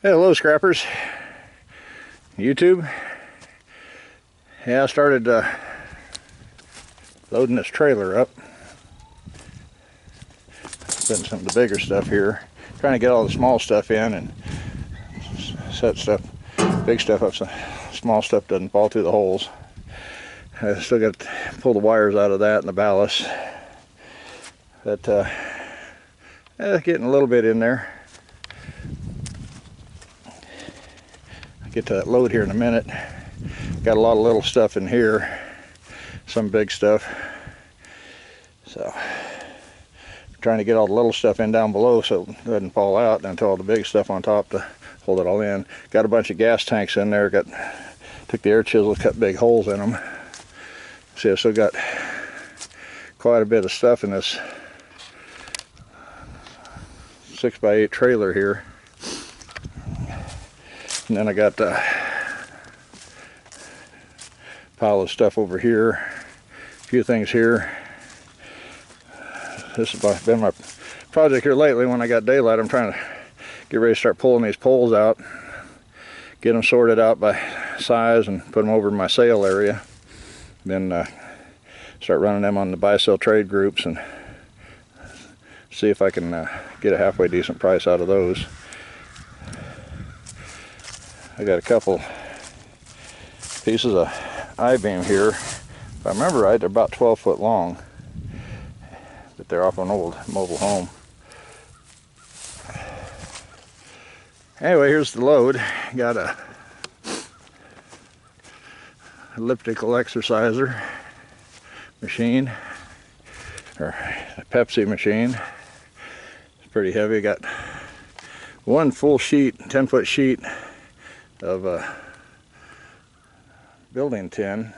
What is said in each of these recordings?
Hey, hello scrappers. YouTube. Yeah, I started loading this trailer up. Putting some of the bigger stuff here. Trying to get all the small stuff in and set stuff, big stuff up so small stuff doesn't fall through the holes. I still got to pull the wires out of that and the ballast. But getting a little bit in there. I'll get to that load here in a minute. Got a lot of little stuff in here, some big stuff. So trying to get all the little stuff in down below so it doesn't fall out, and until all the big stuff on top to hold it all in. Got a bunch of gas tanks in there. Took the air chisel, cut big holes in them. See, I've still got quite a bit of stuff in this 6x8 trailer here. And then I got a pile of stuff over here, a few things here. This has been my project here lately. When I got daylight, I'm trying to get ready to start pulling these poles out, get them sorted out by size and put them over in my sale area. Then start running them on the buy-sell trade groups and see if I can get a halfway decent price out of those. I got a couple pieces of I-beam here. If I remember right, they're about 12 foot long, but they're off an old mobile home. Anyway, here's the load. Got a elliptical exerciser machine, or a Pepsi machine. It's pretty heavy. Got one full sheet, 10-foot sheet of building tin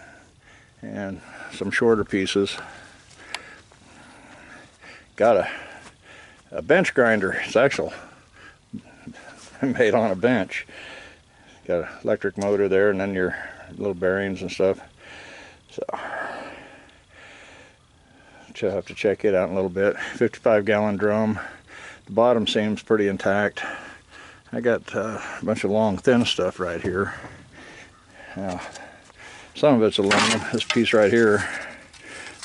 and some shorter pieces. Got a bench grinder. It's actual made on a bench. Got an electric motor there, and then your little bearings and stuff. So I'll have to check it out in a little bit. 55-gallon drum. The bottom seems pretty intact. I got a bunch of long thin stuff right here. Now, some of it's aluminum. This piece right here,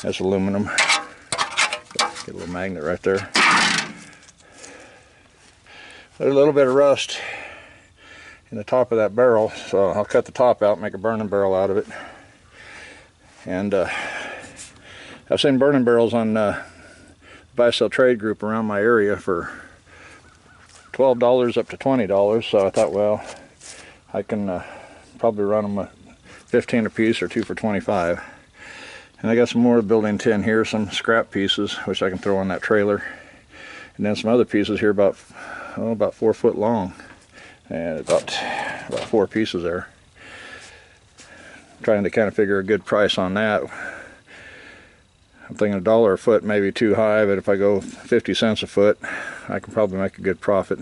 that's aluminum. Get a little magnet right there. There's a little bit of rust in the top of that barrel, so I'll cut the top out, make a burning barrel out of it. And I've seen burning barrels on buy-sell trade group around my area for $12 up to $20, so I thought, well, I can probably run them at 15 a piece or 2 for 25. And I got some more building tin here, some scrap pieces which I can throw on that trailer, and then some other pieces here about 4 foot long, and about 4 pieces there. Trying to kind of figure a good price on that. I'm thinking $1 a foot may be too high, but if I go 50 cents a foot, I can probably make a good profit.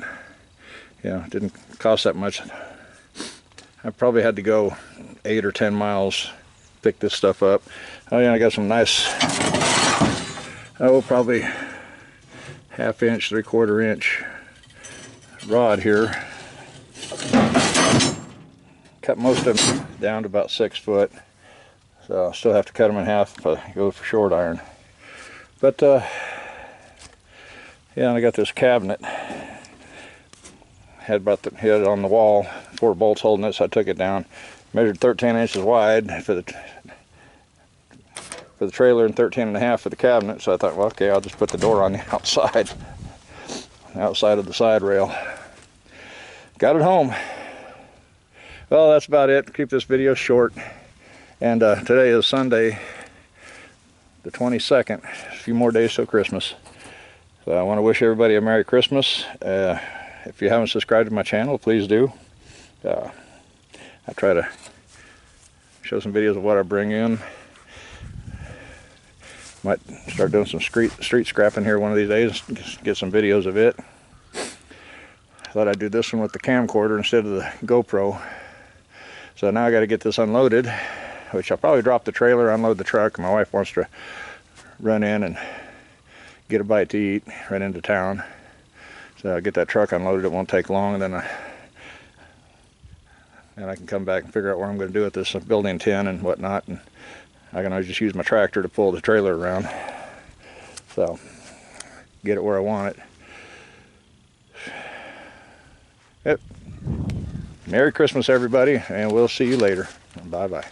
Yeah, it didn't cost that much. I probably had to go 8 or 10 miles, pick this stuff up. Oh yeah, I got some nice, probably 1/2 inch, 3/4 inch rod here. Cut most of them down to about 6 foot. So I'll still have to cut them in half if I go for short iron. But yeah, and I got this cabinet. Had it on the wall, 4 bolts holding it, so I took it down. Measured 13 inches wide for the trailer and 13.5 for the cabinet. So I thought, well, okay, I'll just put the door on the outside of the side rail. Got it home. Well, that's about it. Keep this video short. And today is Sunday, the 22nd. A few more days till Christmas. So I want to wish everybody a Merry Christmas. If you haven't subscribed to my channel, please do. I try to show some videos of what I bring in. Might start doing some street scrapping here one of these days. Get some videos of it. Thought I'd do this one with the camcorder instead of the GoPro. So now I got to get this unloaded, which I'll probably drop the trailer, unload the truck. My wife wants to run in and get a bite to eat right into town. So I'll get that truck unloaded. It won't take long, and then and I can come back and figure out what I'm going to do with this building tin and whatnot, and I can always just use my tractor to pull the trailer around. So, get it where I want it. Yep. Merry Christmas, everybody, and we'll see you later. Bye-bye.